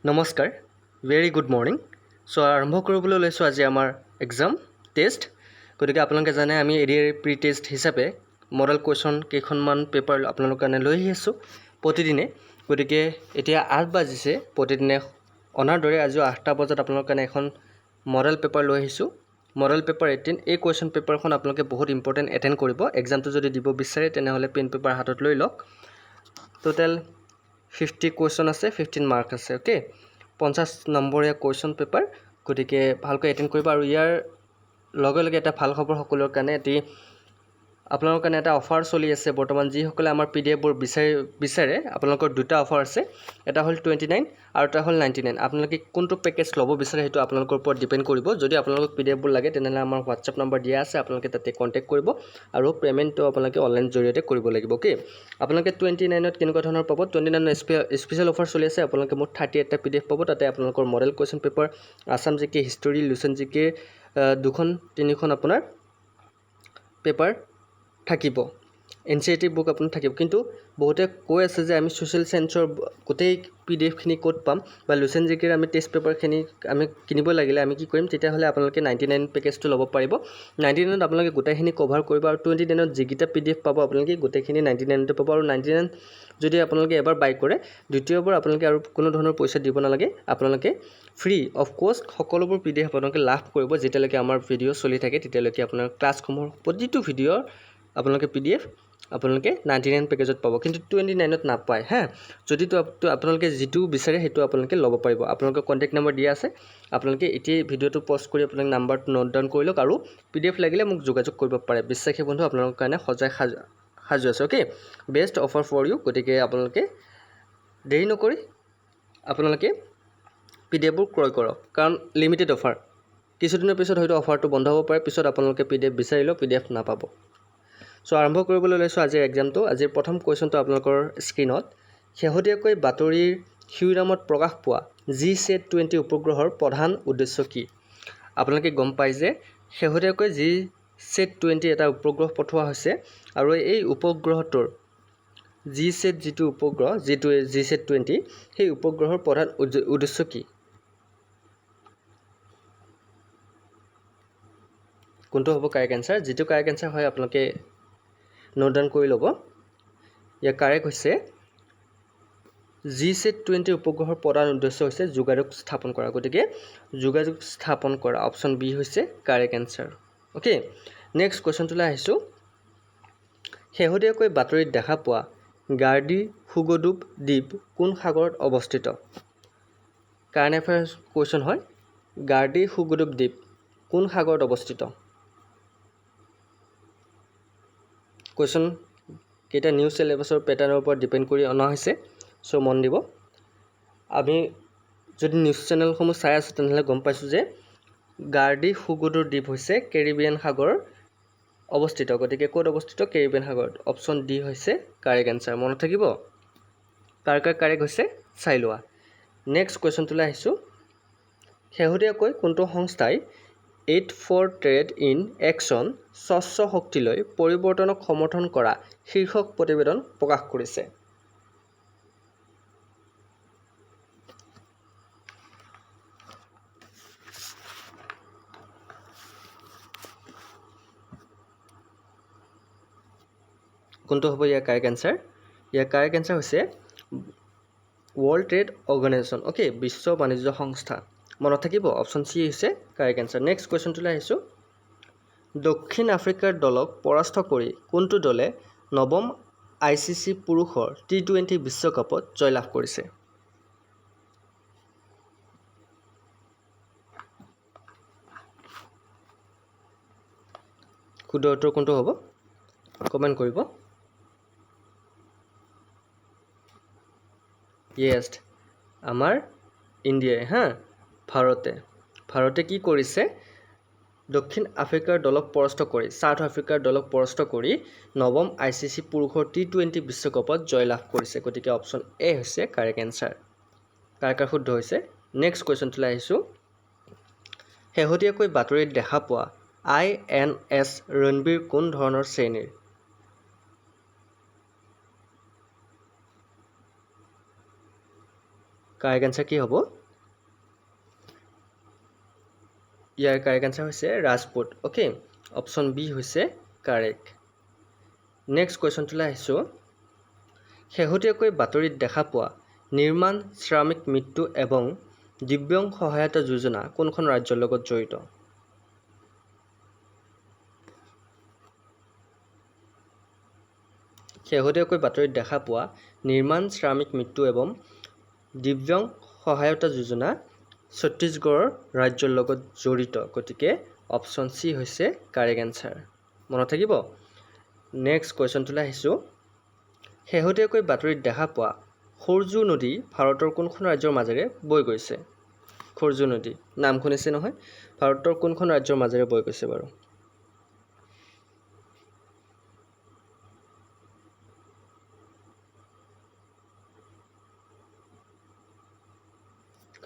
নমস্কাৰ very good morning আৰম্ভ কৰিবলৈ লৈছোঁ আজি আমাৰ এক্সাম টেষ্ট গতিকে আপোনালোকে জানে আমি এডিআৰ প্ৰি টেষ্ট হিচাপে মডেল কুৱেশ্যন কেইখনমান পেপাৰ আপোনালোকৰ কাৰণে লৈ আহি আছোঁ প্ৰতিদিনে গতিকে এতিয়া 8 বাজিছে প্ৰতিদিনে অনাৰ দৰে আজি 8টা বজাত আপোনালোকৰ কাৰণে এখন মডেল পেপাৰ লৈ আহিছোঁ মডেল পেপাৰ 18 এই কুৱেশ্যন পেপাৰখন আপোনালোকে বহুত ইম্পৰ্টেণ্ট এটেণ্ড কৰিব এক্সামটো যদি দিব বিচাৰে তেনেহ'লে পেন পেপাৰ হাতত লৈ লওক টোটেল 50 কুৱেশ্যন আছে 15 মাৰ্ক আছে ওকে 50 নম্বৰীয়া কুৱেশ্যন পেপাৰ গতিকে ভালকৈ এটেণ্ড কৰিব আৰু ইয়াৰ লগে লগে এটা ভাল খবৰ সকলোৰ কাৰণে আপোনালোকৰ কাৰণে এটা অফাৰ চলি আছে বৰ্তমান যিসকলে আমাৰ পিডিএফবোৰ বিচাৰে আপোনালোকৰ দুটা অফাৰ আছে এটা হ'ল 29 আৰু এটা হ'ল 99 আপোনালোকে কোনটো পেকেজ ল'ব বিচাৰে সেইটো আপোনালোকৰ ওপৰত ডিপেণ্ড কৰিব যদি আপোনালোকক পিডিএফবোৰ লাগে তেনেহ'লে আমাৰ হোৱাটছআপ নম্বৰ দিয়া আছে আপোনালোকে তাতে কণ্টেক্ট কৰিব আৰু পে'মেণ্টটো আপোনালোকে অনলাইন জৰিয়তে কৰিব লাগিব ওকে আপোনালোকে 29ত কেনেকুৱা ধৰণৰ পাব 29 স্পেচিয়েল অফাৰ চলি আছে আপোনালোকে মোৰ 38টা পিডিএফ পাব তাতে আপোনালোকৰ মডেল কুৱেশ্যন পেপাৰ আছাম জিকে হিষ্টৰী লুচেন জিকে দুখন তিনিখন আপোনাৰ পেপাৰ থাকিব এনচিইআৰটি বুক আপোনাৰ থাকিব কিন্তু বহুতে কৈ আছে যে আমি ছ'চিয়েল সায়েন্সৰ গোটেই পিডিএফখিনি ক'ত পাম বা লুচেন জিকেৰ আমি টেষ্ট পেপাৰখিনি আমি কিনিব লাগিলে আমি কি কৰিম তেতিয়াহ'লে আপোনালোকে 99 পেকেজটো ল'ব পাৰিব 99ত আপোনালোকে গোটেইখিনি কভাৰ কৰিব আৰু 29ত যিকেইটা পিডিএফ পাব আপোনালোকে গোটেইখিনি 99তে পাব আৰু 99 যদি আপোনালোকে এবাৰ বাই কৰে দ্বিতীয়বাৰ আপোনালোকে আৰু কোনো ধৰণৰ পইচা দিব নালাগে আপোনালোকে ফ্ৰী অফ কষ্ট সকলোবোৰ পিডিএফ আপোনালোকে লাভ কৰিব যেতিয়ালৈকে আমাৰ ভিডিঅ' চলি থাকে তেতিয়ালৈকে আপোনাৰ ক্লাছসমূহৰ প্ৰতিটো ভিডিঅ'ৰ আপোনালোকে পিডিএফ আপোনালোকে 99 পেকেজত পাব কিন্তু 29ত নাপায় যদি আপোনালোকে যিটো বিচাৰে সেইটো আপোনালোকে ল'ব পাৰিব আপোনালোকৰ কণ্টেক্ট নম্বৰ দিয়া আছে আপোনালোকে এতিয়া ভিডিঅ'টো পষ্ট কৰি আপোনালোকে নাম্বাৰটো নোট ডাউন কৰি লওক আৰু পিডিএফ লাগিলে মোক যোগাযোগ কৰিব পাৰে বিশ্বাসী বন্ধু আপোনালোকৰ কাৰণে সজাই সাজু আছে okay best offer for you গতিকে আপোনালোকে দেৰি নকৰি আপোনালোকে পিডিএফবোৰ ক্ৰয় কৰক কাৰণ লিমিটেড অফাৰ কিছুদিনৰ পিছত হয়তো অফাৰটো বন্ধ হ'ব পাৰে পিছত আপোনালোকে পিডিএফ বিচাৰিলেও পিডিএফ নাপাব আৰম্ভ কৰিবলৈ লৈছোঁ আজিৰ এক্সামটো আজিৰ প্ৰথম কুৱেশ্যনটো আপোনালোকৰ স্ক্ৰীনত শেহতীয়াকৈ বাতৰিৰ শিৰোনামত প্ৰকাশ পোৱা GSAT-20 উপগ্ৰহৰ প্ৰধান উদ্দেশ্য কি আপোনালোকে গম পায় যে শেহতীয়াকৈ GSAT-20 এটা উপগ্ৰহ পঠোৱা হৈছে আৰু এই উপগ্ৰহটোৰ GSAT যিটো উপগ্ৰহ যিটো GSAT-20 সেই উপগ্ৰহৰ প্ৰধান উদ্দেশ্য কি কোনটো হ'ব কাৰেক্ট এনসাৰ যিটো কাৰেক্ট এনসাৰ হয় আপোনালোকে নোট ডাউন কৰি ল'ব ইয়াৰ কাৰেক্ট হৈছে GSAT-20 উপগ্ৰহৰ প্ৰধান উদ্দেশ্য হৈছে যোগাযোগ স্থাপন কৰা গতিকে যোগাযোগ স্থাপন কৰা অপশ্যন বি হৈছে কাৰেক্ট এনসাৰ ওকে নেক্সট কুৱেশ্যনটোলৈ আহিছোঁ শেহতীয়াকৈ বাতৰিত দেখা পোৱা গাৰ্ডি সুগডুব দ্বীপ কোন সাগৰত অৱস্থিত কাৰেণ্ট এফেয়াৰ্ছ কুৱেশ্যন হয় গাৰ্ডি সুগডুব দ্বীপ কোন সাগৰত অৱস্থিত কুৱেশ্যন কেইটা নিউজ চিলেবাছৰ পেটাৰ্ণৰ ওপৰত ডিপেণ্ড কৰি অনা হৈছে মন দিব আমি যদি নিউজ চেনেলসমূহ চাই আছোঁ তেনেহ'লে গম পাইছোঁ যে গাৰ্ডি সুগডুৰ দ্বীপ হৈছে কেৰিবিয়ান সাগৰৰ অৱস্থিত গতিকে ক'ত অৱস্থিত কেৰিবিয়ান সাগৰত অপশ্যন ডি হৈছে কাৰেক্ট এনসাৰ মনত থাকিব কাৰ কাৰেক্ট হৈছে চাই লোৱা নেক্সট কুৱেশ্যনটোলৈ আহিছোঁ শেহতীয়াকৈ কোনটো সংস্থাই 8 for Trade in Action স্বচ্ছ শক্তিলৈ পৰিৱৰ্তনক সমৰ্থন কৰা শীৰ্ষক প্ৰতিবেদন প্ৰকাশ কৰিছে কোনটো হ'ব ইয়াৰ কাৰেক্ট এনসাৰ হৈছে ৱৰ্ল্ড ট্ৰেড অৰ্গেনাইজেশ্যন ওকে বিশ্ব বাণিজ্য সংস্থা মনত থাকিব অপশ্যন চি হৈছে কাৰেক্ট এনসাৰ নেক্সট কুৱেশ্যনটোলৈ আহিছোঁ দক্ষিণ আফ্ৰিকাৰ দলক পৰাস্ত কৰি কোনটো দলে নৱম ICC পুৰুষৰ T20 বিশ্বকাপত জয়লাভ কৰিছে শুদ্ধ উত্তৰ কোনটো হ'ব কমেণ্ট কৰিব ইয়েছ আমাৰ ইণ্ডিয়াই ভাৰতে কি কৰিছে দক্ষিণ আফ্ৰিকাৰ দলক পৰাস্ত কৰি সাউথ আফ্ৰিকাৰ দলক পৰাস্ত কৰি নৱম ICC পুৰুষৰ T20 বিশ্বকাপত জয়লাভ কৰিছে গতিকে অপশ্যন এ হৈছে কাৰেক্ট এনসাৰ কাৰ শুদ্ধ হৈছে নেক্সট কুৱেশ্যনটোলৈ আহিছোঁ শেহতীয়াকৈ বাতৰিত দেখা পোৱা INS ৰণবীৰ কোন ধৰণৰ শ্ৰেণীৰ কাৰেক্ট এনচাৰ কি হ'ব ইয়াৰ কাৰেক্ট এনচাৰ হৈছে ৰাজপুত ওকে অপশ্যন বি হৈছে কাৰেক্ট নেক্সট কুৱেশ্যনটোলৈ আহিছোঁ শেহতীয়াকৈ বাতৰিত দেখা পোৱা নিৰ্মাণ শ্ৰমিক মৃত্যু এবং দিব্যাংগ সহায়তা যোজনা কোনখন ৰাজ্যৰ লগত জড়িত শেহতীয়াকৈ বাতৰিত দেখা পোৱা নিৰ্মাণ শ্ৰমিক মৃত্যু এবং দিব্যাংগ সহায়তা যোজনা ছত্তীশগড়ৰ ৰাজ্যৰ লগত জড়িত গতিকে অপশ্যন চি হৈছে কাৰেক্ট এনচাৰ মনত থাকিব নেক্সট কুৱেশ্যনটোলৈ আহিছোঁ শেহতীয়াকৈ বাতৰিত দেখা পোৱা সূৰ্যু নদী ভাৰতৰ কোনখন ৰাজ্যৰ মাজেৰে বৈ গৈছে সূৰ্যু নদী নাম শুনিছে নহয় ভাৰতৰ কোনখন ৰাজ্যৰ মাজেৰে বৈ গৈছে বাৰু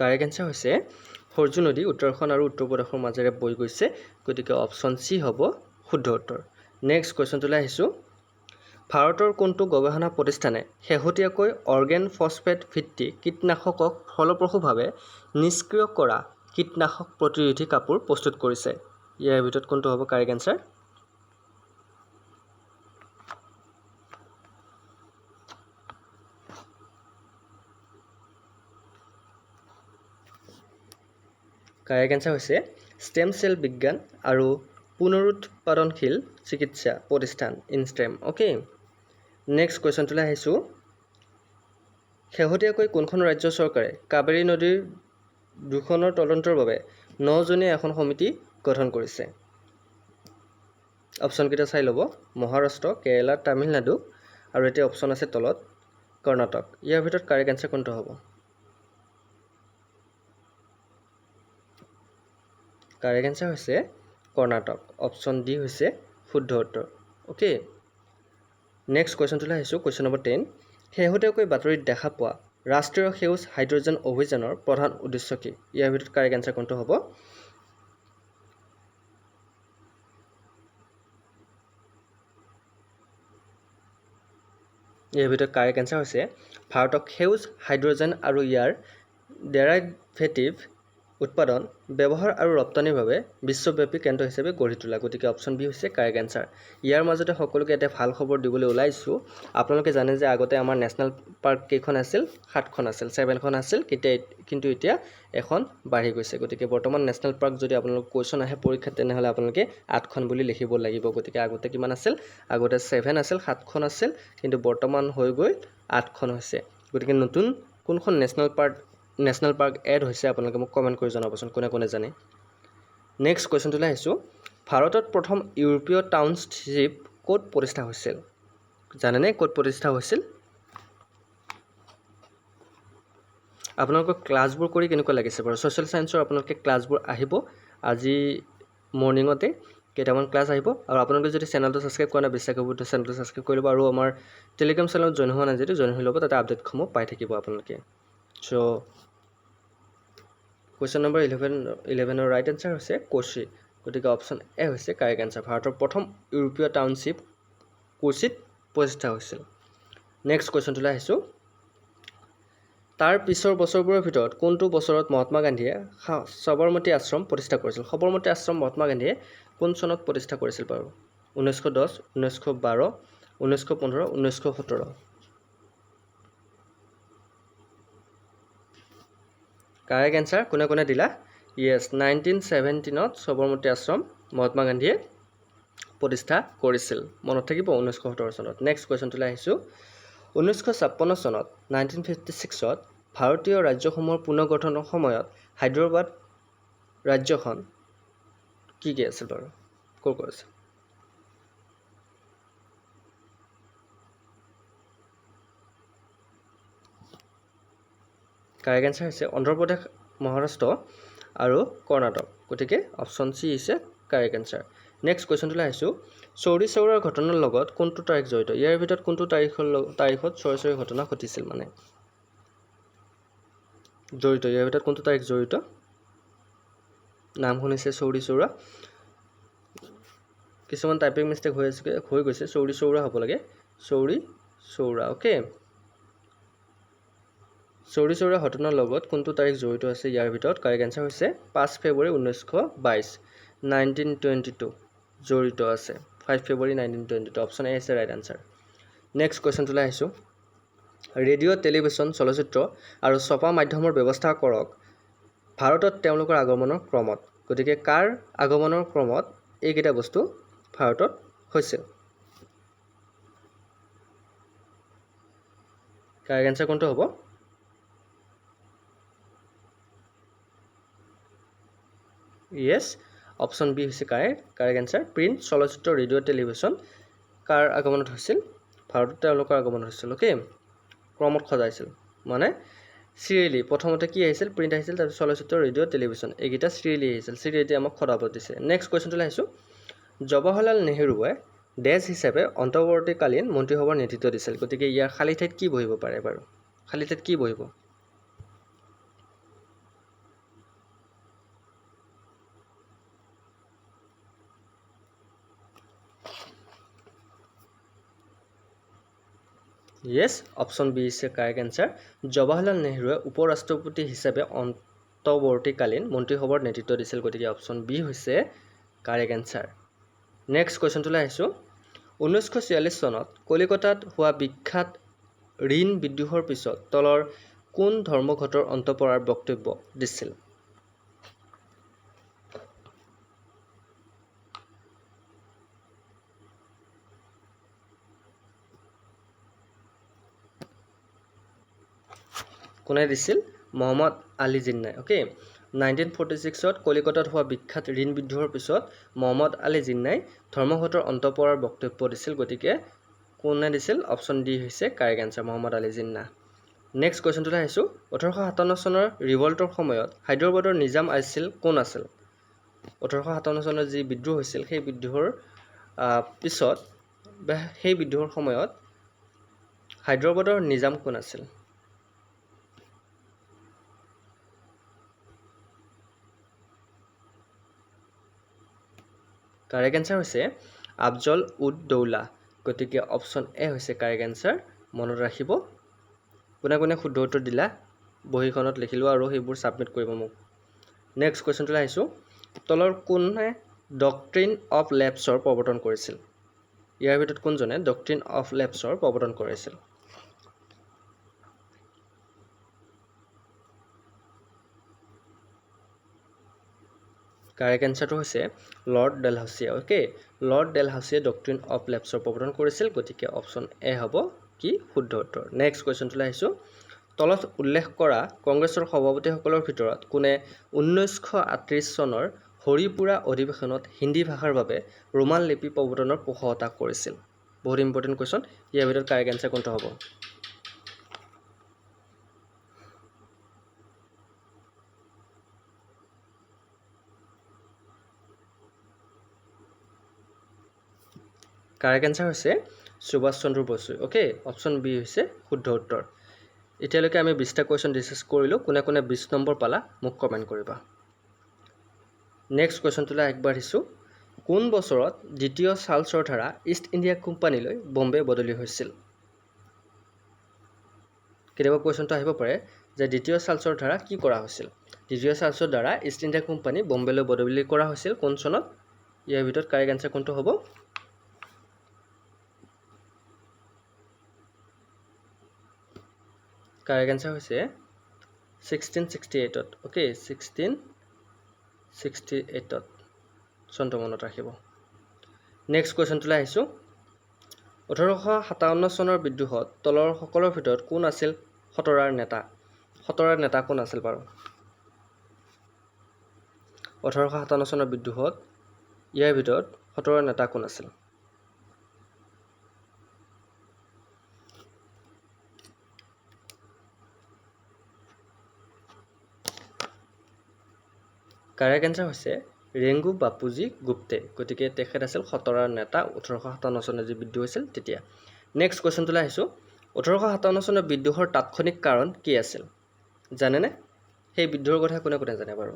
কাৰেক্ট এনচাৰ হৈছে সূৰ্যু নদী উত্তৰাখণ্ড আৰু উত্তৰ প্ৰদেশৰ মাজেৰে বৈ গৈছে গতিকে অপশ্যন চি হ'ব শুদ্ধ উত্তৰ নেক্সট কুৱেশ্যনটোলৈ আহিছোঁ ভাৰতৰ কোনটো গৱেষণা প্ৰতিষ্ঠানে শেহতীয়াকৈ অৰ্গেন ফছফেট ভিত্তিক কীটনাশকক ফলপ্ৰসূভাৱে নিষ্ক্ৰিয় কৰা কীটনাশক প্ৰতিৰোধী কাপোৰ প্ৰস্তুত কৰিছে ইয়াৰ ভিতৰত কোনটো হ'ব কাৰেক্ট এনচাৰ কাৰেক্ট এনচাৰ হৈছে ষ্টেম চেল বিজ্ঞান আৰু পুনৰুৎপাদনশীল চিকিৎসা প্ৰতিষ্ঠান ইনষ্টেম ওকে নেক্সট কুৱেশ্যনটোলৈ আহিছোঁ শেহতীয়াকৈ কোনখন ৰাজ্য চৰকাৰে কাবেৰী নদীৰ দূষণৰ তদন্তৰ বাবে 9জনীয়া এখন সমিতি গঠন কৰিছে অপশ্যনকেইটা চাই ল'ব মহাৰাষ্ট্ৰ কেৰালা তামিলনাডু আৰু এতিয়া অপশ্যন আছে তলত কৰ্ণাটক ইয়াৰ ভিতৰত কাৰেক্ট এনচাৰ কোনটো হ'ব কাৰেক্ট এনচাৰ হৈছে কৰ্ণাটক অপশ্যন ডি হৈছে শুদ্ধ উত্তৰ ওকে নেক্সট কুৱেশ্যনটোলৈ আহিছোঁ কুৱেশ্যন নম্বৰ 10 শেহতীয়াকৈ বাতৰিত দেখা পোৱা ৰাষ্ট্ৰীয় সেউজ হাইড্ৰজেন অভিযানৰ প্ৰধান উদ্দেশ্য কি ইয়াৰ ভিতৰত কাৰেক্ট এনচাৰ কোনটো হ'ব ইয়াৰ ভিতৰত কাৰেক্ট এনচাৰ হৈছে ভাৰতক সেউজ হাইড্ৰজেন আৰু ইয়াৰ ডেৰাইভেটিভ উৎপাদন ব্যৱহাৰ আৰু ৰপ্তানিৰ বাবে বিশ্বব্যাপী কেন্দ্ৰ হিচাপে গঢ়ি তোলা গতিকে অপশ্যন বি হৈছে কাৰেক্ট এনচাৰ ইয়াৰ মাজতে সকলোকে এটা ভাল খবৰ দিবলৈ ওলাইছোঁ আপোনালোকে জানে যে আগতে আমাৰ নেশ্যনেল পাৰ্ক কেইখন আছিল 7খন আছিল 7খন আছিল কিন্তু এতিয়া এখন বাঢ়ি গৈছে গতিকে বৰ্তমান নেশ্যনেল পাৰ্ক যদি আপোনালোক কুৱেশ্যন আহে পৰীক্ষাত তেনেহ'লে আপোনালোকে 8খন বুলি লিখিব লাগিব গতিকে আগতে কিমান আছিল আগতে 7 আছিল 7খন আছিল কিন্তু বৰ্তমান হৈ গৈ 8খন হৈছে গতিকে নতুন কোনখন নেশ্যনেল পাৰ্ক এড হৈছে আপোনালোকে মোক কমেণ্ট কৰি জনাবচোন কোনে কোনে জানে নেক্সট কুৱেশ্যনটোলৈ আহিছোঁ ভাৰতত প্ৰথম ইউৰোপীয় টাউনশ্বিপ ক'ত প্ৰতিষ্ঠা হৈছিল জানেনে ক'ত প্ৰতিষ্ঠা হৈছিল আপোনালোকৰ ক্লাছবোৰ কৰি কেনেকুৱা লাগিছে বাৰু ছ'চিয়েল সায়েন্সৰ আপোনালোকে ক্লাছবোৰ আহিব আজি মৰ্নিঙতে কেইটামান ক্লাছ আহিব আৰু আপোনালোকে যদি চেনেলটো ছাবস্ক্ৰাইব কৰা নাই বিশ্বাস কৰিব চেনেলটো ছাবস্ক্ৰাইব কৰি ল'ব আৰু আমাৰ টেলিগ্ৰাম চেনেলত জইন হোৱা নাই যদি জইন হৈ ল'ব তাতে আপডেটসমূহ পাই থাকিব আপোনালোকে চ' কুৱেশ্যন নম্বৰ 11ৰ ৰাইট এনচাৰ হৈছে কোচি গতিকে অপশ্যন এ হৈছে কাৰেক্ট এনচাৰ ভাৰতৰ প্ৰথম ইউৰোপীয় টাউনশ্বিপ কোচিত প্ৰতিষ্ঠা হৈছিল নেক্সট কুৱেশ্যনটোলৈ আহিছোঁ তাৰ পিছৰ বছৰবোৰৰ ভিতৰত কোনটো বছৰত মহাত্মা গান্ধীয়ে সবৰমতী আশ্ৰম প্ৰতিষ্ঠা কৰিছিল সবৰমতী আশ্ৰম মহাত্মা গান্ধীয়ে কোন চনত প্ৰতিষ্ঠা কৰিছিল বাৰু 1910 1912 1915 1917 কাৰেক্ট এনচাৰ কোনে কোনে দিলা ইয়েছ 1917ত সবৰমতী আশ্ৰম মহাত্মা গান্ধীয়ে প্ৰতিষ্ঠা কৰিছিল মনত থাকিব 1917 চনত নেক্সট কুৱেশ্যনটোলৈ আহিছোঁ 1956 চনত 1956ত ভাৰতীয় ৰাজ্যসমূহৰ পুনৰ্গঠনৰ সময়ত হায়দৰাবাদ ৰাজ্যখন কি আছিল বাৰু ক'ৰ আছে কাৰেক্ট এনচাৰ হৈছে অন্ধ্ৰপ্ৰদেশ মহাৰাষ্ট্ৰ আৰু কৰ্ণাটক গতিকে অপশ্যন চি হৈছে কাৰেক্ট এনচাৰ নেক্সট কুৱেশ্যনটোলৈ আহিছোঁ চৌৰি চৌৰাৰ ঘটনাৰ লগত কোনটো তাৰিখ জড়িত ইয়াৰ ভিতৰত কোনটো তাৰিখত চৌৰি চৌৰি ঘটনা ঘটিছিল মানে জড়িত ইয়াৰ ভিতৰত কোনটো তাৰিখ জড়িত নাম শুনিছে চৌৰি চৌৰা কিছুমান টাইপিং মিষ্টেক হৈ গৈছে চৌৰি চৌৰা হ'ব লাগে চৌৰি চৌৰা ওকে চৌৰি চৌৰা ঘটনাৰ লগত কোনটো তাৰিখ জড়িত আছে ইয়াৰ ভিতৰত কাৰেক্ট এনচাৰ হৈছে 5 ফেব্ৰুৱাৰী 1922 1922 জড়িত আছে 5 ফেব্ৰুৱাৰী 1922 অপশ্যন এ আছে ৰাইট আনচাৰ নেক্সট কুৱেশ্যনটোলৈ আহিছোঁ ৰেডিঅ' টেলিভিছন চলচ্চিত্ৰ আৰু ছপা মাধ্যমৰ ব্যৱস্থা কৰক ভাৰতত তেওঁলোকৰ আগমনৰ ক্ৰমত গতিকে কাৰ আগমনৰ ক্ৰমত এইকেইটা বস্তু ভাৰতত হৈছিল কাৰেক্ট এনচাৰ কোনটো হ'ব ইয়েছ অপশ্যন বি হৈছে কাৰেক্ট এনচাৰ প্ৰিণ্ট চলচ্চিত্ৰ ৰেডিঅ' টেলিভিছন কাৰ আগমনত হৈছিল ভাৰতত তেওঁলোকৰ আগমন হৈছিল অ'কে ক্ৰমত সজাইছিল মানে চিৰিয়েলি প্ৰথমতে কি আহিছিল প্ৰিণ্ট আহিছিল তাৰপিছত চলচ্চিত্ৰ ৰেডিঅ' টেলিভিছন এইকেইটা চিৰিয়েলি আহিছিল চিৰিয়েলি আমাক সদাব দিছে নেক্সট কুৱেশ্যনটোলৈ আহিছোঁ জৱাহৰলাল নেহৰুৱে দেশ হিচাপে অন্তৰ্বৰ্তীকালীন মন্ত্ৰীসভাৰ নেতৃত্ব দিছিল গতিকে ইয়াৰ খালী ঠাইত কি বহিব পাৰে বাৰু খালী ঠাইত কি বহিব yes option B is correct answer Jawaharlal নেহৰুৱে উপ ৰাষ্ট্ৰপতি হিচাপে অন্তৰ্বৰ্তীকালীন মন্ত্ৰীসভাৰ নেতৃত্ব দিছিল গতিকে অপশ্যন বি হৈছে কাৰেক্ট এনচাৰ নেক্সট কুৱেশ্যনটোলৈ আহিছোঁ 1946 চনত কলিকতাত হোৱা বিখ্যাত ঋণ বিদ্ৰোহৰ পিছত তলৰ কোন ধৰ্মঘটৰ অন্ত পৰাৰ বক্তব্য দিছিল কোনে দিছিল মহম্মদ আলী জিন্নাই অ'কে 1946ত কলিকতাত হোৱা বিখ্যাত ঋণ বিদ্ৰোহৰ পিছত মহম্মদ আলী জিন্নাই ধৰ্মঘটৰ অন্ত পৰাৰ বক্তব্য দিছিল গতিকে কোনে দিছিল অপশ্যন ডি হৈছে correct answer Muhammad Ali Jinnah next কুৱেশ্যনটোলৈ আহিছোঁ 1857 চনৰ ৰিভল্টৰ সময়ত হায়দৰাবাদৰ নিজাম আছিল কোন আছিল 1857 চনত যি বিদ্ৰোহ হৈছিল সেই বিদ্ৰোহৰ পিছত সেই বিদ্ৰোহৰ সময়ত হায়দৰাবাদৰ নিজাম কোন আছিল কাৰেক্ট এনচাৰ হৈছে আফজল উদ দৌলা গতিকে অপশ্যন এ হৈছে কাৰেক্ট এনচাৰ মনত ৰাখিব কোনে কোনে শুদ্ধ উত্তৰ দিলা বহীখনত লিখি লোৱা আৰু সেইবোৰ ছাবমিট কৰিব মোক নেক্সট কুৱেশ্যনটোলৈ আহিছোঁ তলৰ কোনে ডক্ট্ৰিন অফ লেপছৰ প্ৰৱৰ্তন কৰিছিল ইয়াৰ ভিতৰত কোনজনে ডক্ট্ৰিন অফ লেপছৰ প্ৰৱৰ্তন কৰিছিল কাৰেক্ট এনচাৰটো হৈছে লৰ্ড ডেলহাউছিয়ে অ'কে লৰ্ড ডেলহাউছিয়ে ডক্ট্ৰিন অফ লেপছৰ প্ৰৱৰ্তন কৰিছিল গতিকে অপশ্যন এ হ'ব কি শুদ্ধ উত্তৰ নেক্সট কুৱেশ্যনটোলৈ আহিছোঁ তলত উল্লেখ কৰা কংগ্ৰেছৰ সভাপতিসকলৰ ভিতৰত কোনে 1938 চনৰ হৰিপুৰা অধিৱেশনত হিন্দী ভাষাৰ বাবে ৰোমান লিপি প্ৰৱৰ্তনৰ পোষকতা কৰিছিল বহুত ইম্পৰ্টেণ্ট কুৱেশ্যন ইয়াৰ ভিতৰত কাৰেক্ট এনচাৰ কোনটো হ'ব কাৰেক্ট এনচাৰ হৈছে Subhash Chandra Bose okay option B হৈছে শুদ্ধ উত্তৰ এতিয়ালৈকে আমি 20টা কুৱেশ্যন ডিছকাছ কৰিলোঁ কোনে কোনে 20 নম্বৰ পালা মোক কমেণ্ট কৰিবা নেক্সট কুৱেশ্যনটোলৈ আগবাঢ়িছোঁ কোন বছৰত দ্বিতীয় চাৰ্লছৰ দ্বাৰা ইষ্ট ইণ্ডিয়া কোম্পানীলৈ বম্বে বদলি হৈছিল কেতিয়াবা কুৱেশ্যনটো আহিব পাৰে যে দ্বিতীয় চাৰ্লছৰ দ্বাৰা কি কৰা হৈছিল দ্বিতীয় চাৰ্লছৰ দ্বাৰা ইষ্ট ইণ্ডিয়া কোম্পানী বম্বেলৈ বদলি কৰা হৈছিল কোন চনত ইয়াৰ ভিতৰত কাৰেক্ট এনচাৰ কোনটো হ'ব কাৰেক্ট এনচাৰ হৈছে 1668ত অ'কে 1668ত চনটো মনত ৰাখিব নেক্সট কুৱেশ্যনটোলৈ আহিছোঁ 1857 চনৰ বিদ্ৰোহত তলৰ সকলৰ ভিতৰত কোন আছিল খটৰাৰ নেতা কোন আছিল বাৰু 1857 চনৰ বিদ্ৰোহত ইয়াৰ ভিতৰত খটৰাৰ নেতা কোন আছিল কাৰেক্ট এনচাৰ হৈছে ৰেংগু বাপুজি গুপ্তে গতিকে তেখেত আছিল খটৰাৰ নেতা 1857 চনত যি বিদ্ৰোহ হৈছিল তেতিয়া নেক্সট কুৱেশ্যনটোলৈ আহিছোঁ 1857 চনৰ বিদ্ৰোহৰ তাৎক্ষণিক কাৰণ কি আছিল জানেনে সেই বিদ্ৰোহৰ কথা কোনে কোনে জানে বাৰু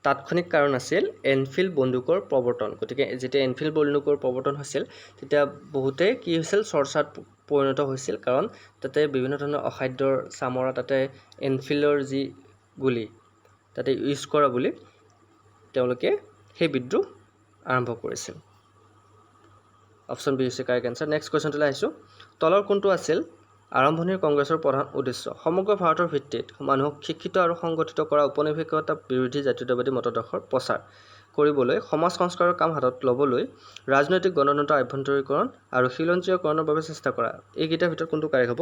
তাৎক্ষণিক কাৰণ আছিল এনফিল্ড বন্দুকৰ প্ৰৱৰ্তন। গতিকে যেতিয়া এনফিল্ড বন্দুকৰ প্ৰৱৰ্তন হৈছিল তেতিয়া বহুতেই কি হৈছিল চৰ্চাত পৰিণত হৈছিল, কাৰণ তাতে বিভিন্ন ধৰণৰ অখাদ্যৰ চামৰা তাতে এনফিল্ডৰ যি গুলি তাতে ইউজ কৰা বুলি তেওঁলোকে সেই বিদ্ৰোহ আৰম্ভ কৰিছিল। অপশ্যন বি হৈছে কাৰেক্ট এনচাৰ। নেক্সট কুৱেশ্যনটোলৈ আহিছোঁ। তলৰ কোনটো আছিল আৰম্ভণিৰ কংগ্ৰেছৰ প্ৰধান উদ্দেশ্য? সমগ্ৰ ভাৰতৰ ভিত্তিত মানুহক শিক্ষিত আৰু সংগঠিত কৰা, উপনিৱেশিকতা বিৰোধী জাতীয়তাবাদী মতাদৰ্শৰ প্ৰচাৰ কৰিবলৈ, সমাজ সংস্কাৰৰ কাম হাতত ল'বলৈ, ৰাজনৈতিক গণতন্ত্ৰৰ আভ্যন্তৰীকৰণ আৰু খিলঞ্জীয়কৰণৰ বাবে চেষ্টা কৰা। এইকেইটাৰ ভিতৰত কোনটো কাৰেক্ট হ'ব?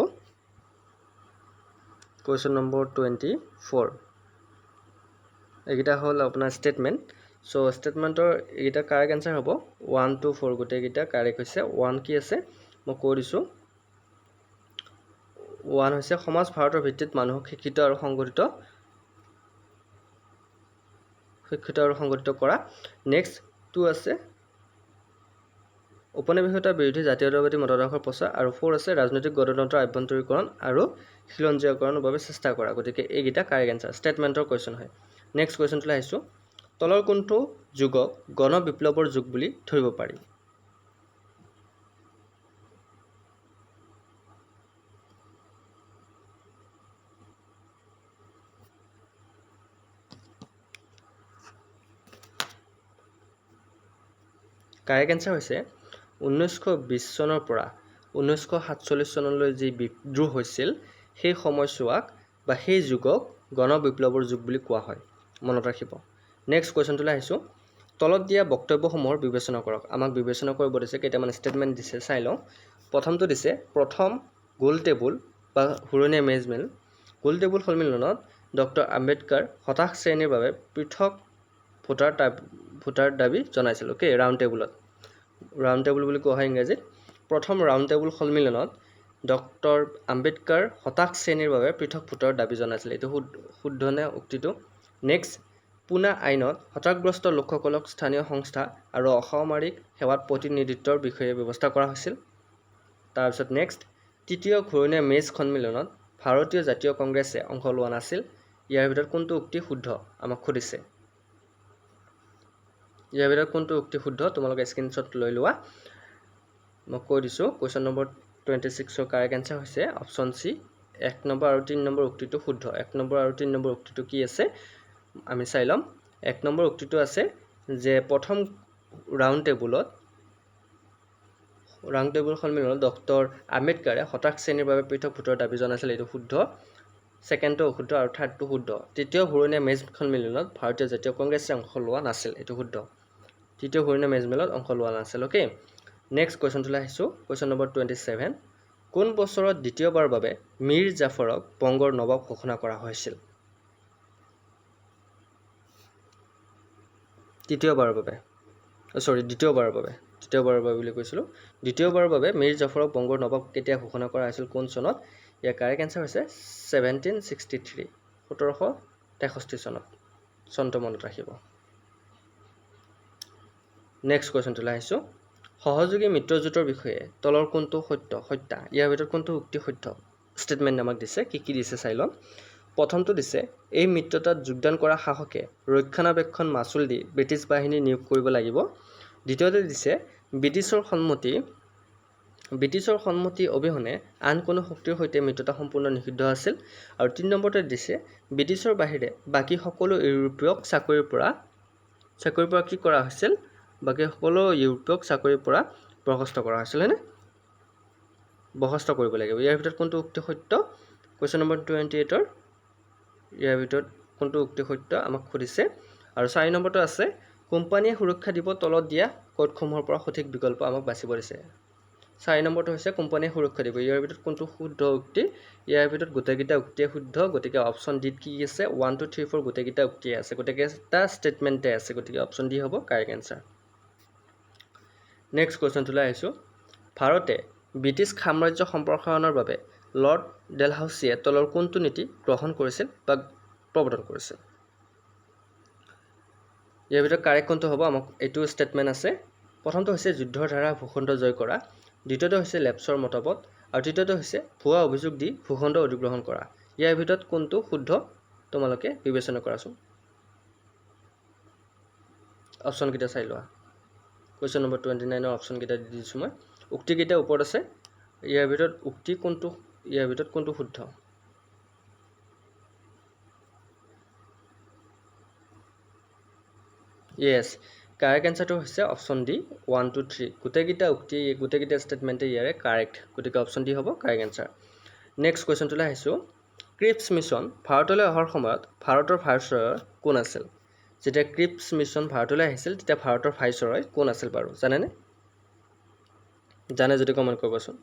Question number 24। এইকেইটা হ'ল আপোনাৰ ষ্টেটমেণ্ট। চ' ষ্টেটমেণ্টৰ এইকেইটা কাৰেক্ট এনচাৰ হ'ব 1 to 4। গোটেইকেইটা কাৰেক্ট হৈছে। 1 কি আছে মই কৈ দিছোঁ। 1 হৈছে সমাজ ভাৰতৰ ভিত্তিত মানুহক শিক্ষিত আৰু সংগঠিত কৰা। নেক্সট 2 আছে উপনিৱেশিকতা বিৰোধী জাতীয়তাবাদী মতাদৰ্শৰ প্ৰচাৰ, আৰু 4 আছে ৰাজনৈতিক গণতন্ত্ৰৰ আভ্যন্তৰীকৰণ আৰু খিলঞ্জীয়কৰণৰ বাবে চেষ্টা কৰা। গতিকে এইকেইটা কাৰেক্ট এনচাৰ, ষ্টেটমেণ্টৰ কুৱেশ্যন হয়। নেক্সট কুৱেশ্যনটোলৈ আহিছোঁ। তলৰ কোনটো যুগক গণ বিপ্লৱৰ যুগ বুলি ধৰিব পাৰি? কাৰেক্ট এনচাৰ হৈছে 1920 চনৰ পৰা 1947 চনলৈ যি বিদ্ৰোহ হৈছিল সেই সময়ছোৱাক বা সেই যুগক গণ বিপ্লৱৰ যুগ বুলি কোৱা হয়। মনত ৰাখিব। নেক্সট কুৱেশ্যনটোলৈ আহিছোঁ। তলত দিয়া বক্তব্যসমূহৰ বিবেচনা কৰক। আমাক বিবেচনা কৰিব দিছে, কেইটামান ষ্টেটমেণ্ট দিছে, চাই লওঁ। প্ৰথমটো দিছে প্ৰথম গোল টেবুল বা হুৰণীয়া মেজমেল। গোল টেবুল সন্মিলনত ডক্টৰ আম্বেদকাৰ হতাশ শ্ৰেণীৰ বাবে পৃথক ভোটাৰ দাবী জনাইছিল। অ'কে, ৰাউণ্ড টেবুলত, ৰাউণ্ড টেবুল বুলি কোৱা হয় ইংৰাজীত। প্ৰথম ৰাউণ্ড টেবুল সন্মিলনত ডক্টৰ আম্বেদকাৰ হতাশ শ্ৰেণীৰ বাবে পৃথক ভোটৰ দাবী জনাইছিল। এইটো শুদ্ধ নে উক্তিটো? নেক্সট, পুনা আইনত হতাশগ্ৰস্ত লোকসকলক স্থানীয় সংস্থা আৰু অসামৰিক সেৱাত প্ৰতিনিধিত্বৰ বিষয়ে ব্যৱস্থা কৰা হৈছিল। তাৰপিছত নেক্সট, তৃতীয় ঘূৰণীয়া মেজ সন্মিলনত ভাৰতীয় জাতীয় কংগ্ৰেছে অংশ লোৱা নাছিল। ইয়াৰ ভিতৰত কোনটো উক্তি শুদ্ধ আমাক সুধিছে। ইয়াৰ ভিতৰত কোনটো উক্তি শুদ্ধ তোমালোকে স্ক্ৰীনশ্বট লৈ লোৱা। মই কৈ দিছোঁ। কুৱেশ্যন নম্বৰ 26ৰ কাৰেক্ট এনচাৰ হৈছে অপশ্যন চি। 1 নম্বৰ আৰু 3 নম্বৰ উক্তিটো শুদ্ধ। 1 নম্বৰ আৰু 3 নম্বৰ উক্তিটো কি আছে আমি চাই ল'ম। 1 নম্বৰ উক্তিটো আছে যে প্ৰথম ৰাউণ্ড টেবুল সন্মিলনত ডক্টৰ আম্বেদকাৰে হতাশ শ্ৰেণীৰ বাবে পৃথক ভোটৰ দাবী জনাইছিল। এইটো শুদ্ধ। ছেকেণ্ডটো অশুদ্ধ আৰু থাৰ্ডটো শুদ্ধ। তৃতীয় ঘূৰণীয়া মেজ সন্মিলনত ভাৰতীয় জাতীয় কংগ্ৰেছে অংশ লোৱা নাছিল। এইটো শুদ্ধ। তৃতীয় ঘূৰণীয়া মেজমেলত অংশ লোৱা নাছিল। অ'কে, নেক্সট কুৱেশ্যনটোলৈ আহিছোঁ। Question number 27। কোন বছৰত দ্বিতীয়বাৰৰ বাবে মীৰ জাফৰক বংগৰ নবাব ঘোষণা কৰা হৈছিল? দ্বিতীয়বাৰৰ বাবে বুলি কৈছিলোঁ। দ্বিতীয়বাৰৰ বাবে মীৰ জাফৰক বংগৰ নবাব কেতিয়া ঘোষণা কৰা হৈছিল, কোন চনত? ইয়াৰ কাৰেক্ট এনচাৰ হৈছে 1763, 1763 চনত। চনটো মনত ৰাখিব। নেক্সট কুৱেশ্যনটোলৈ আহিছোঁ। সহযোগী মিত্ৰজোঁটৰ বিষয়ে তলৰ কোনটো সত্য? ইয়াৰ ভিতৰত কোনটো উক্তি সত্য? ষ্টেটমেণ্ট আমাক দিছে, কি দিছে চাই ল'ম। প্ৰথমটো দিছে এই মিত্ৰতাত যোগদান কৰা শাসকে ৰক্ষণাবেক্ষণ মাচুল দি ব্ৰিটিছ বাহিনী নিয়োগ কৰিব লাগিব। দ্বিতীয়তে দিছে ব্ৰিটিছৰ সন্মতি অবিহনে আন কোনো শক্তিৰ সৈতে মিত্ৰতা সম্পূৰ্ণ নিষিদ্ধ আছিল। আৰু 3 নম্বৰতে দিছে ব্ৰিটিছৰ বাহিৰে বাকী সকলো ইউৰোপীয়ক চাকৰিৰ পৰা কি কৰা হৈছিল? বাকী সকলো ইউৰোপীয়ক চাকৰিৰ পৰা বৰ্খাস্ত কৰা হৈছিল, হয়নে? বৰ্খাস্ত কৰিব লাগিব। ইয়াৰ ভিতৰত কোনটো উক্তি সত্য? কুৱেশ্যন নম্বৰ 28ৰ ইয়াৰ ভিতৰত কোনটো উক্তি সত্য আমাক সুধিছে। আৰু 4 নম্বৰটো আছে কোম্পানীয়ে সুৰক্ষা দিব তলত দিয়া ক'ডসমূহৰ পৰা সঠিক বিকল্প আমাক বাছিব দিছে। 4 নম্বৰটো হৈছে কোম্পানীয়ে সুৰক্ষা দিব। ইয়াৰ ভিতৰত কোনটো শুদ্ধ উক্তি? ইয়াৰ ভিতৰত গোটেইকেইটা উক্তিয়ে শুদ্ধ। গতিকে অপশ্যন ডিত কি আছে? 1 2 3 4 গোটেইকেইটা উক্তিয়ে আছে। গতিকে এটা ষ্টেটমেণ্টে আছে। গতিকে অপশ্যন ডি হ'ব কাৰেক্ট এনচাৰ। নেক্সট কুৱেশ্যনটোলৈ আহিছোঁ। ভাৰতে ব্ৰিটিছ সাম্ৰাজ্য সম্প্ৰসাৰণৰ বাবে লৰ্ড ডেলহাউছিয়ে তলৰ কোনটো নীতি গ্ৰহণ কৰিছিল বা প্ৰৱৰ্তন কৰিছিল? ইয়াৰ ভিতৰত কাৰেক্ট কোনটো হ'ব? আমাক এইটো ষ্টেটমেণ্ট আছে। প্ৰথমটো হৈছে যুদ্ধৰ ধাৰা ভূখণ্ড জয় কৰা। দ্বিতীয়টো হৈছে লেপছৰ মতবাদ। আৰু তৃতীয়টো হৈছে ভুৱা অভিযোগ দি ভূখণ্ড অধিগ্ৰহণ কৰা। ইয়াৰ ভিতৰত কোনটো শুদ্ধ তোমালোকে বিবেচনা কৰাচোন। অপশ্যনকেইটা চাই লোৱা কুৱেশ্যন নম্বৰ 29 অপশ্যনকেইটা দি দিছোঁ মই উক্তিকেইটা ওপৰত আছে ইয়াৰ ভিতৰত কোনটো শুদ্ধ য়েছ কাৰেক্ট এনচাৰটো হৈছে অপশ্যন ডি 1 2 3 গোটেইকেইটা ষ্টেটমেণ্টে ইয়াৰে কাৰেক্ট গতিকে অপশ্যন ডি হ'ব কাৰেক্ট এনচাৰ নেক্সট কুৱেশ্যনটোলৈ আহিছোঁ ক্ৰিপছ মিছন ভাৰতলৈ অহাৰ সময়ত ভাৰতৰ ভাইচৰয় কোন আছিল যেতিয়া ক্ৰিপছ মিছন ভাৰতলৈ আহিছিল তেতিয়া ভাৰতৰ ভাইচৰয় কোন আছিল বাৰু জানেনে জানে যদি কমেণ্ট কৰিবচোন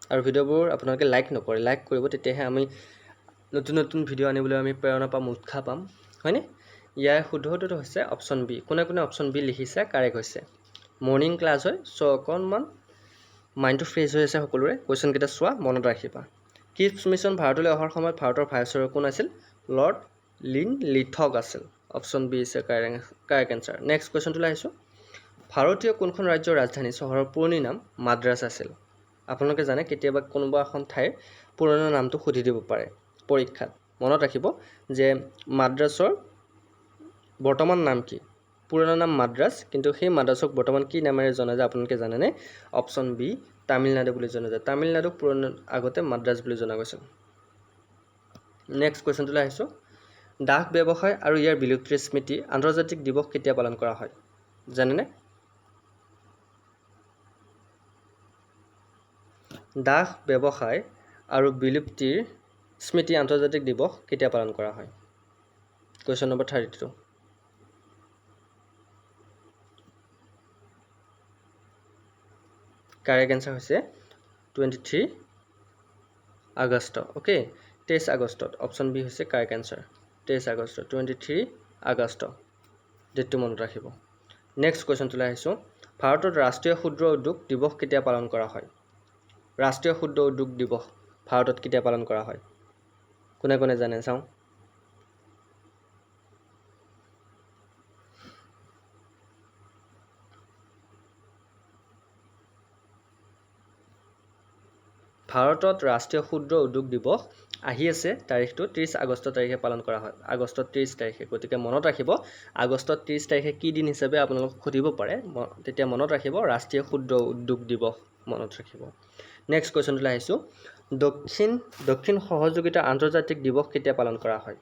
আৰু ভিডিঅ'বোৰ আপোনালোকে লাইক নকৰে লাইক কৰিব তেতিয়াহে আমি নতুন ভিডিঅ' আনিবলৈ আমি প্ৰেৰণা পাম উৎসাহ পাম হয়নে ইয়াৰ শুদ্ধটো হৈছে অপশ্যন বি কোনে অপশ্যন বি লিখিছে কাৰেক্ট হৈছে মৰ্ণিং ক্লাছ হয় চ' অকণমান মাইণ্ডটো ফ্ৰেছ হৈ আছে সকলোৰে কুৱেশ্যনকেইটা চোৱা মনত ৰাখিবা ক্ৰিপছ মিছন ভাৰতলৈ অহাৰ সময়ত ভাৰতৰ ভাইচৰয় কোন আছিল লৰ্ড লিনলিথগ আছিল অপশ্যন বি হৈছে কাৰেক্ট এনচাৰ নেক্সট কুৱেশ্যনটোলৈ আহিছোঁ ভাৰতীয় কোনখন ৰাজ্যৰ ৰাজধানী চহৰৰ পুৰণি নাম মাদ্ৰাছ আছিল আপোনালোকে জানে কেতিয়াবা কোনোবা এখন ঠাইৰ পুৰণি নামটো সুধি দিব পাৰে পৰীক্ষাত মনত ৰাখিব যে মাদ্ৰাছৰ বৰ্তমান নাম কি পুৰণা নাম মাদ্ৰাছ কিন্তু সেই মাদ্ৰাছক বৰ্তমান কি নামেৰে জনা যায় আপোনালোকে জানেনে অপশ্যন বি তামিলনাডু বুলি জনা যায় তামিলনাডুক পুৰণি আগতে মাদ্ৰাছ বুলি জনা গৈছিল নেক্সট কুৱেশ্যনটোলৈ আহিছোঁ ডাক ব্যৱসায় আৰু ইয়াৰ বিলুপ্তিৰ স্মৃতি আন্তৰ্জাতিক দিৱস কেতিয়া পালন কৰা হয় জানেনে ডাক ব্যৱসায় আৰু বিলুপ্তিৰ স্মৃতি আন্তৰ্জাতিক দিৱস কেতিয়া পালন কৰা হয় কুৱেশ্যন নম্বৰ 32 কাৰেক্ট এনচাৰ হৈছে 23 আগষ্ট ওকে 23 আগষ্টত অপশ্যন বি হৈছে কাৰেক্ট এনচাৰ 23 আগষ্ট 23 আগষ্ট ডেটটো মনত ৰাখিব নেক্সট কুৱেশ্যনটোলৈ আহিছোঁ ভাৰতত ৰাষ্ট্ৰীয় ক্ষুদ্ৰ উদ্যোগ দিৱস কেতিয়া পালন কৰা হয় ৰাষ্ট্ৰীয় ক্ষুদ্ৰ উদ্যোগ দিৱস ভাৰতত কেতিয়া পালন কৰা হয় কোনে জানে চাওঁ ভাৰতত ৰাষ্ট্ৰীয় ক্ষুদ্ৰ উদ্যোগ দিৱস আহি আছে তাৰিখটো 30 আগষ্ট তাৰিখে পালন কৰা হয় আগষ্টত 30 তাৰিখে গতিকে মনত ৰাখিব আগষ্টত 30 তাৰিখে কি দিন হিচাপে আপোনালোকক সুধিব পাৰে তেতিয়া মনত ৰাখিব ৰাষ্ট্ৰীয় ক্ষুদ্ৰ উদ্যোগ দিৱস মনত ৰাখিব নেক্সট কুৱেশ্যনটোলৈ আহিছোঁ দক্ষিণ সহযোগিতা আন্তৰ্জাতিক দিৱস কেতিয়া পালন কৰা হয়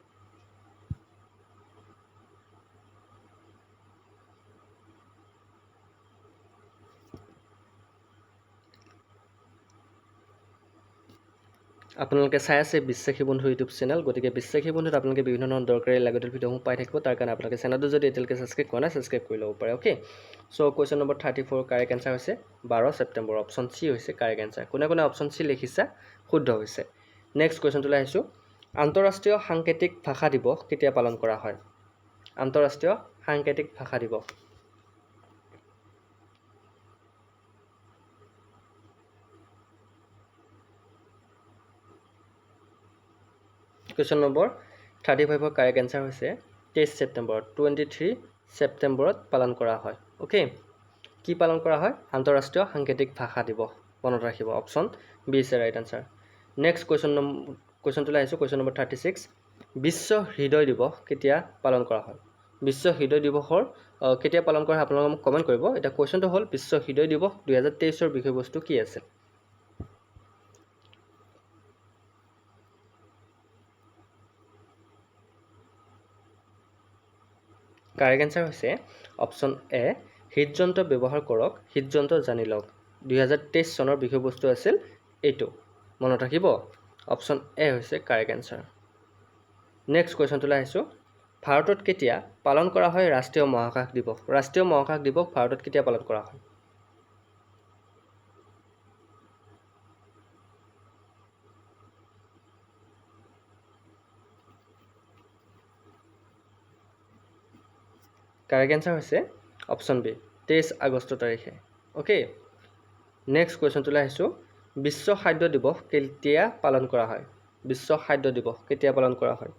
আপোনালোকে চাই আছে বিশ্বাসী বন্ধু ইউটিউব চেনেল গতিকে বিশ্বাসী বন্ধুত আপোনালোকে বিভিন্ন ধৰণৰ দৰকাৰী লাগতিয়াল ভিডিঅ'সমূহ পাই থাকিব তাৰ কাৰণে আপোনালোকে চেনেলটো যদি এতিয়ালৈকে ছাবস্ক্ৰাইব কৰা নাই ছাবস্ক্ৰাইব কৰি ল'ব পাৰে okay so' question number 34 correct answer হৈছে 12 ছেপ্টেম্বৰ অপশ্যন চি হৈছে কাৰেক্ট এনচাৰ কোনে অপশ্যন চি লিখিছে শুদ্ধ হৈছে নেক্সট কুৱেশ্যনটোলৈ আহিছোঁ আন্তঃৰাষ্ট্ৰীয় সাংকেতিক ভাষা দিৱস কেতিয়া পালন কৰা হয় আন্তঃৰাষ্ট্ৰীয় সাংকেতিক ভাষা দিৱস কুৱেশ্যন নম্বৰ 35 কাৰেক্ট এনচাৰ হৈছে 23 ছেপ্টেম্বৰ 23 ছেপ্টেম্বৰত পালন কৰা হয় অ'কে কি পালন কৰা হয় আন্তঃৰাষ্ট্ৰীয় সাংকেতিক ভাষা দিৱস মনত ৰাখিব option B is right answer next কুৱেশ্যনটোলৈ আহিছোঁ কুৱেশ্যন নম্বৰ 36 বিশ্ব হৃদয় দিৱস কেতিয়া পালন কৰা হয় বিশ্ব হৃদয় দিৱসৰ কেতিয়া পালন কৰা হয় আপোনালোকে মোক কমেণ্ট কৰিব এতিয়া কুৱেশ্যনটো হ'ল বিশ্ব হৃদয় দিৱস 2023 বিষয়বস্তু কি আছিল কাৰেক্ট এনচাৰ হৈছে অপশ্যন এ হৃদযন্ত্ৰ ব্যৱহাৰ কৰক হৃদযন্ত্ৰ জানি লওক 2023 চনৰ বিষয়বস্তু আছিল এইটো মনত ৰাখিব অপশ্যন এ হৈছে কাৰেক্ট এনচাৰ নেক্সট কুৱেশ্যনটোলৈ আহিছোঁ ভাৰতত কেতিয়া পালন কৰা হয় ৰাষ্ট্ৰীয় মহাকাশ দিৱস ভাৰতত কেতিয়া পালন কৰা হয় কাৰেক্ট এনচাৰ হৈছে অপশ্যন বি 23 আগষ্ট তাৰিখে অ'কে নেক্সট কুৱেশ্যনটোলৈ আহিছোঁ বিশ্ব খাদ্য দিৱস কেতিয়া পালন কৰা হয় বিশ্ব খাদ্য দিৱস কেতিয়া পালন কৰা হয়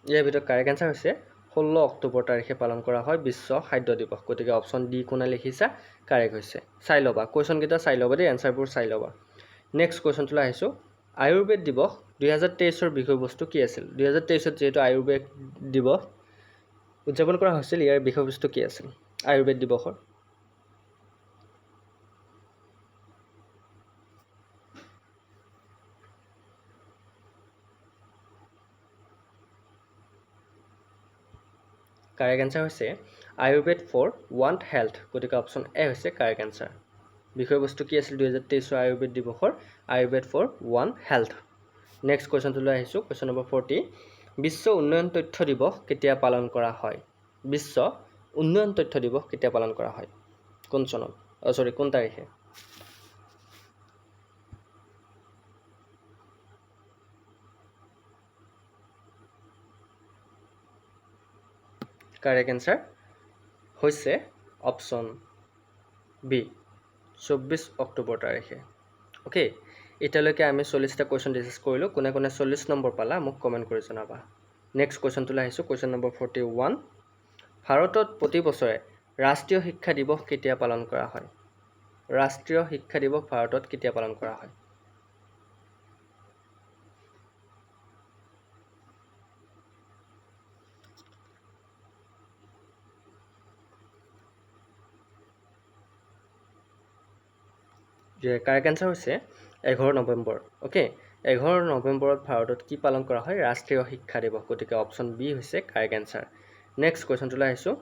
ইয়াৰ ভিতৰত কাৰেক্ট এনচাৰ হৈছে 16 অক্টোবৰ তাৰিখে পালন কৰা হয় বিশ্ব খাদ্য দিৱস গতিকে অপশ্যন ডি কোনে লিখিছা কাৰেক্ট হৈছে চাই ল'বা কুৱেশ্যনকেইটা চাই ল'বা দেই এনচাৰবোৰ চাই ল'বা নেক্সট কুৱেশ্যনটোলৈ আহিছোঁ আয়ুৰ্বেদ দিৱস 2023 বিষয়বস্তু কি আছিল 2023 যেহেতু আয়ুৰ্বেদ দিৱস উদযাপন কৰা হৈছিল ইয়াৰ বিষয়বস্তু কি আছিল আয়ুৰ্বেদ দিৱসৰ কাৰেক্ট এনচাৰ হৈছে আয়ুৰ্বেদ ফৰ ওৱান হেল্থ গতিকে অপশ্যন এ হৈছে কাৰেক্ট এনচাৰ বিষয়বস্তু কি আছিল 2023 আয়ুৰ্বেদ দিৱসৰ Ayurveda for one health next কুৱেশ্যনটোলৈ আহিছোঁ কুৱেশ্যন নম্বৰ 40 বিশ্ব উন্নয়ন তথ্য দিৱস কেতিয়া পালন কৰা হয় বিশ্ব উন্নয়ন তথ্য দিৱস কেতিয়া পালন কৰা হয় কোন চনত কোন তাৰিখে কাৰেক্ট এনচাৰ হৈছে অপশ্যন বি 24 অক্টোবৰ তাৰিখে অ'কে এতিয়ালৈকে আমি 40টা কুৱেশ্যন ডিছকাছ কৰিলোঁ কোনে কোনে 40 নম্বৰ পালা মোক কমেণ্ট কৰি জনাবা নেক্সট কুৱেশ্যনটোলৈ আহিছোঁ কুৱেশ্যন নম্বৰ 41 ভাৰতত প্ৰতি বছৰে ৰাষ্ট্ৰীয় শিক্ষা দিৱস কেতিয়া পালন কৰা হয় ৰাষ্ট্ৰীয় শিক্ষা দিৱস ভাৰতত কেতিয়া পালন কৰা হয় কাৰেক্ট এনচাৰ হৈছে 11 নৱেম্বৰ অ'কে 11 নৱেম্বৰত ভাৰতত কি পালন কৰা হয় ৰাষ্ট্ৰীয় শিক্ষা দিৱস গতিকে অপশ্যন বি হৈছে কাৰেক্ট এনচাৰ নেক্সট কুৱেশ্যনটোলৈ আহিছোঁ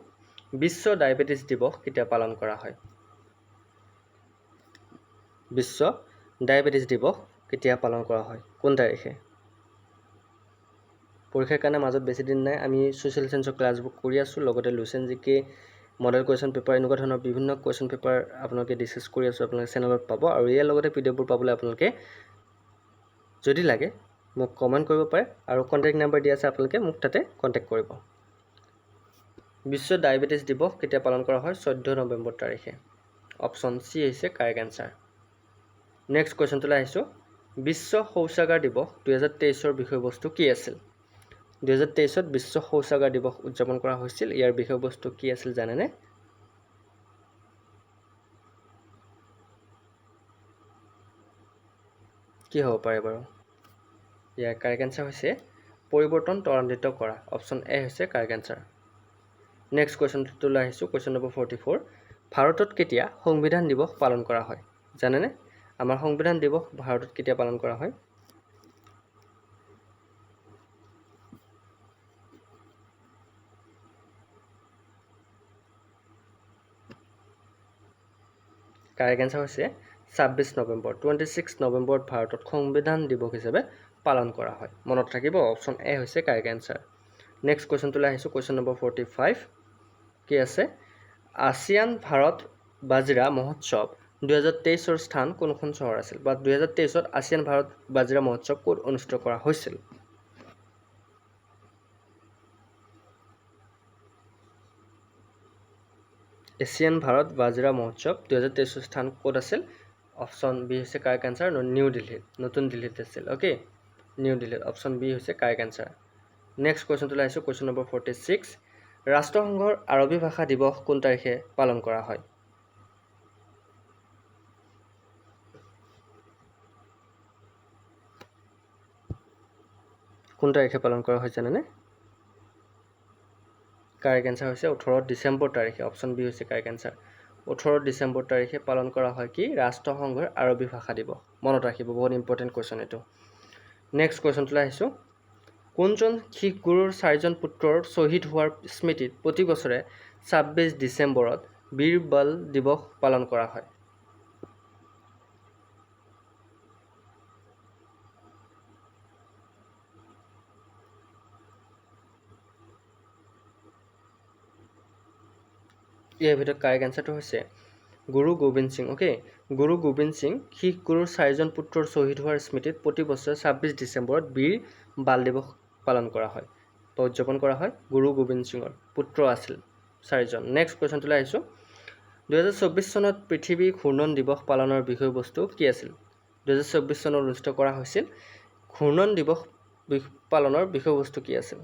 বিশ্ব ডায়েবেটিছ দিৱস কেতিয়া পালন কৰা হয় বিশ্ব ডায়েবেটিছ দিৱস কেতিয়া পালন কৰা হয় কোন তাৰিখে পৰীক্ষাৰ কাৰণে মাজত বেছি দিন নাই আমি ছ'চিয়েল চায়েন্সৰ ক্লাছবোৰ কৰি আছোঁ লগতে লুচেন জিকে মডেল কুৱেশ্যন পেপাৰ এনেকুৱা ধৰণৰ বিভিন্ন কুৱেশ্যন পেপাৰ আপোনালোকে ডিছকাছ কৰি আছোঁ আপোনালোকে চেনেলত পাব আৰু ইয়াৰ লগতে পিডিএফবোৰ পাবলৈ আপোনালোকে যদি লাগে মোক কমেণ্ট কৰিব পাৰে আৰু কণ্টেক্ট নাম্বাৰ দিয়া আছে আপোনালোকে মোক তাতে কণ্টেক্ট কৰিব বিশ্ব ডায়েবেটিছ দিৱস কেতিয়া পালন কৰা হয় 14 নৱেম্বৰ তাৰিখে অপশ্যন চি হৈছে কাৰেক্ট এনচাৰ নেক্সট কুৱেশ্যনটোলৈ আহিছোঁ বিশ্ব শৌচাগাৰ দিৱস 2023 বিষয়বস্তু কি আছিল 2023 বিশ্ব শৌচাগাৰ দিৱস উদযাপন কৰা হৈছিল ইয়াৰ বিষয়বস্তু কি আছিল জানেনে কি হ'ব পাৰে বাৰু ইয়াৰ কাৰেক্ট এনচাৰ হৈছে পৰিৱৰ্তন ত্বৰান্বিত কৰা অপশ্যন এ হৈছে কাৰেক্ট এনচাৰ নেক্সট কুৱেশ্যনটোলৈ আহিছোঁ কুৱেশ্যন নম্বৰ 44 ভাৰতত কেতিয়া সংবিধান দিৱস পালন কৰা হয় জানেনে আমাৰ সংবিধান দিৱস ভাৰতত কেতিয়া পালন কৰা হয় কাৰেক্ট এনচাৰ হৈছে 26 নৱেম্বৰ 26 নৱেম্বৰত ভাৰতত সংবিধান দিৱস হিচাপে পালন কৰা হয় মনত ৰাখিব অপশ্যন এ হৈছে কাৰেক্ট এনচাৰ নেক্সট কুৱেশ্যনটোলৈ আহিছোঁ কুৱেশ্যন নম্বৰ 45 কি আছে আছিয়ান ভাৰত বাজৰা মহোৎসৱ 2023 স্থান কোনখন চহৰ আছিল বা 2023 আছিয়ান ভাৰত বাজৰা মহোৎসৱ ক'ত অনুষ্ঠিত কৰা হৈছিল এছিয়ান ভাৰত বাজৰা মহোৎসৱ 2023 স্থান ক'ত আছিল অপশ্যন বি হৈছে কাৰেক্ট এনচাৰ নিউ দিল্লীত নতুন দিল্লীত আছিল অ'কে নিউ দিল্লীত অপশ্যন বি হৈছে কাৰেক্ট এনচাৰ নেক্সট কুৱেশ্যনটোলৈ আহিছোঁ কুৱেশ্যন নম্বৰ 46 ৰাষ্ট্ৰসংঘৰ আৰবী ভাষা দিৱস কোন তাৰিখে পালন কৰা হয় কোন তাৰিখে পালন কৰা হয় জানেনে কাৰেক্ট এনচাৰ হৈছে 18 ডিচেম্বৰ তাৰিখে অপশ্যন বি হৈছে কাৰেক্ট এনচাৰ 18 ডিচেম্বৰ তাৰিখে পালন কৰা হয় কি ৰাষ্ট্ৰসংঘৰ আৰবী ভাষা দিৱস মনত ৰাখিব বহুত ইম্পৰ্টেণ্ট কুৱেশ্যন এইটো নেক্সট কুৱেশ্যনটোলৈ আহিছোঁ কোনজন শিখ গুৰুৰ 4জন পুত্ৰৰ শ্বহীদ হোৱাৰ স্মৃতিত প্ৰতি বছৰে 26 ডিচেম্বৰত বীৰ বল দিৱস পালন কৰা হয় ইয়াৰ ভিতৰত কাৰেক্ট এনচাৰটো হৈছে গুৰু গোবিন্দ সিং অ'কে গুৰু গোবিন্দ সিং শিখ গুৰুৰ 4জন পুত্ৰৰ শ্বহীদ হোৱাৰ স্মৃতিত প্ৰতি বছৰে 26 ডিচেম্বৰত বীৰ বাল দিৱস পালন কৰা হয় বা উদযাপন কৰা হয় গুৰু গোবিন্দ সিঙৰ পুত্ৰ আছিল 4জন নেক্সট কুৱেশ্যনটোলৈ আহিছোঁ 2024 চনত পৃথিৱী ঘূৰ্ণন দিৱস পালনৰ বিষয়বস্তু কি আছিল 2024 চনত অনুষ্ঠিত কৰা হৈছিল ঘূৰ্ণন দিৱস পালনৰ বিষয়বস্তু কি আছিল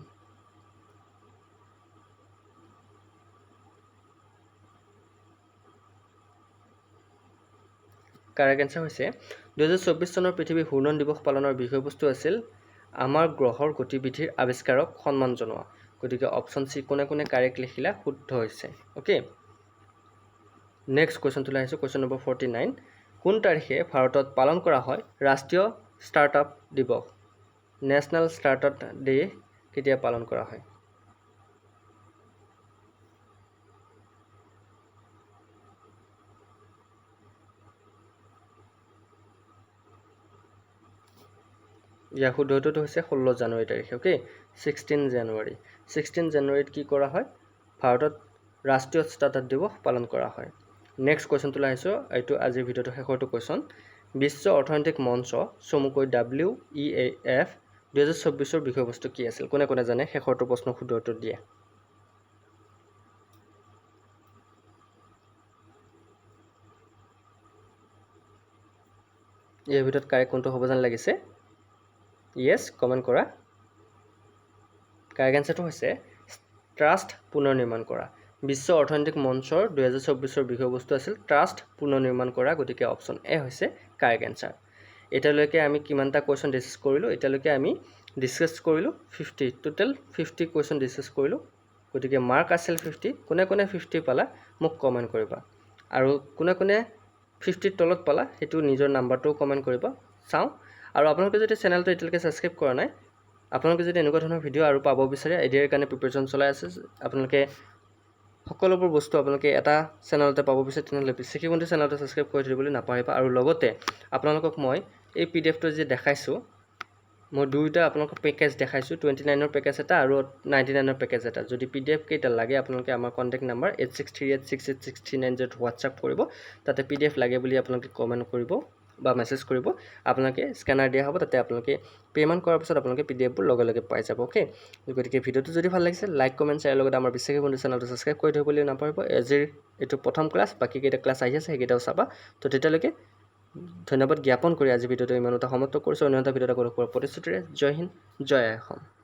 কাৰেক্ট এনচাৰ হৈছে 2024 চনৰ পৃথিৱী ঘূৰ্ণন দিৱস পালনৰ বিষয়বস্তু আছিল আমাৰ গ্ৰহৰ গতিবিধিৰ আৱিষ্কাৰক সন্মান জনোৱা। গতিকে অপশ্যন চি কোনে কোনে কাৰেক্ট লিখিলা শুদ্ধ হৈছে। অ'কে, নেক্সট কুৱেশ্যনটোলৈ আহিছোঁ। কুৱেশ্যন নম্বৰ 49, কোন তাৰিখে ভাৰতত পালন কৰা হয় ৰাষ্ট্ৰীয় ষ্টাৰ্টআপ দিৱস? নেশ্যনেল ষ্টাৰ্টআপ ডে কেতিয়া পালন কৰা হয়? ইয়াৰ শুদ্ধ উত্তৰটো হৈছে 16 জানুৱাৰী তাৰিখে। অ'কে, 16 জানুৱাৰী। 16 জানুৱাৰীত কি কৰা হয়? ভাৰতত ৰাষ্ট্ৰীয় ষ্টাৰ্টআপ দিৱস পালন কৰা হয়। নেক্সট কুৱেশ্যনটোলৈ আহিছোঁ। এইটো আজিৰ ভিডিঅ'টো শেষৰটো কুৱেশ্যন। বিশ্ব অৰ্থনৈতিক মঞ্চ চমুকৈ WEF 2024 বিষয়বস্তু কি আছিল? কোনে কোনে জানে? শেষৰটো প্ৰশ্ন শুদ্ধ উত্তৰ দিয়ে। ইয়াৰ ভিতৰত কাৰেক্ট কোনটো হ'ব যেন লাগিছে? য়েছ, কমেণ্ট কৰা। কাৰেক্ট এনচাৰটো হৈছে ট্ৰাষ্ট পুনৰ নিৰ্মাণ কৰা। বিশ্ব অৰ্থনৈতিক মঞ্চৰ 2024 বিষয়বস্তু আছিল ট্ৰাষ্ট পুনৰ নিৰ্মাণ কৰা। গতিকে অপশ্যন এ হৈছে কাৰেক্ট এনচাৰ। এতিয়ালৈকে আমি কিমানটা কুৱেশ্যন ডিছকাছ কৰিলোঁ? এতিয়ালৈকে আমি ডিছকাছ কৰিলোঁ 50, টোটেল 50 কুৱেশ্যন ডিছকাছ কৰিলোঁ। গতিকে মাৰ্ক আছিল 50। কোনে কোনে 50 পালা মোক কমেণ্ট কৰিবা, আৰু কোনে কোনে 50ৰ তলত পালা সেইটো নিজৰ নাম্বাৰটোও কমেণ্ট কৰিবা, চাওঁ। আৰু আপোনালোকে যদি চেনেলটো এতিয়ালৈকে ছাবস্ক্ৰাইব কৰা নাই, আপোনালোকে যদি এনেকুৱা ধৰণৰ ভিডিঅ' আৰু পাব বিচাৰে, এডিয়াৰ কাৰণে প্ৰিপেৰেশ্যন চলাই আছে, আপোনালোকে সকলোবোৰ বস্তু আপোনালোকে এটা চেনেলতে পাব বিচাৰে, তেনেহ'লে বিশেষকৈ চেনেলটো ছাবস্ক্ৰাইব কৰি দিবলৈ নাপাহৰিবা। আৰু লগতে আপোনালোকক মই এই PDF টো যে দেখাইছোঁ, মই দুয়োটা আপোনালোকক পেকেজ দেখাইছোঁ, 29ৰ পেকেজ এটা আৰু 99ৰ পেকেজ এটা। যদি PDF কেইটা লাগে আপোনালোকে আমাৰ কণ্টেক্ট নাম্বাৰ 8638686390 হোৱাটছআপ কৰিব। তাতে PDF লাগে বুলি আপোনালোকে কমেণ্ট কৰিব বা মেছেজ কৰিব, আপোনালোকে স্কেনাৰ দিয়া হ'ব। তাতে আপোনালোকে পে'মেণ্ট কৰাৰ পিছত আপোনালোকে PDFবোৰ লগে লগে পাই যাব। অ'কে, গতিকে ভিডিঅ'টো যদি ভাল লাগিছে লাইক কমেণ্ট শ্বেয়াৰ লগতে আমাৰ বিশ্বাসী বন্ধু চেনেলটো ছাবস্ক্ৰাইব কৰি থ'বলৈ নাপাহৰিব। আজিৰ এইটো প্ৰথম ক্লাছ, বাকীকেইটা ক্লাছ আহি আছে সেইকেইটাও চাবা। তো তেতিয়ালৈকে ধন্যবাদ জ্ঞাপন কৰি আজি ভিডিঅ'টো ইমানতে সমাপ্ত কৰিছোঁ। অন্য এটা ভিডিঅ'ত আকৌ লগ পোৱাৰ প্ৰতিশ্ৰুতিৰে। জয় হিন্দ, জয় অসম।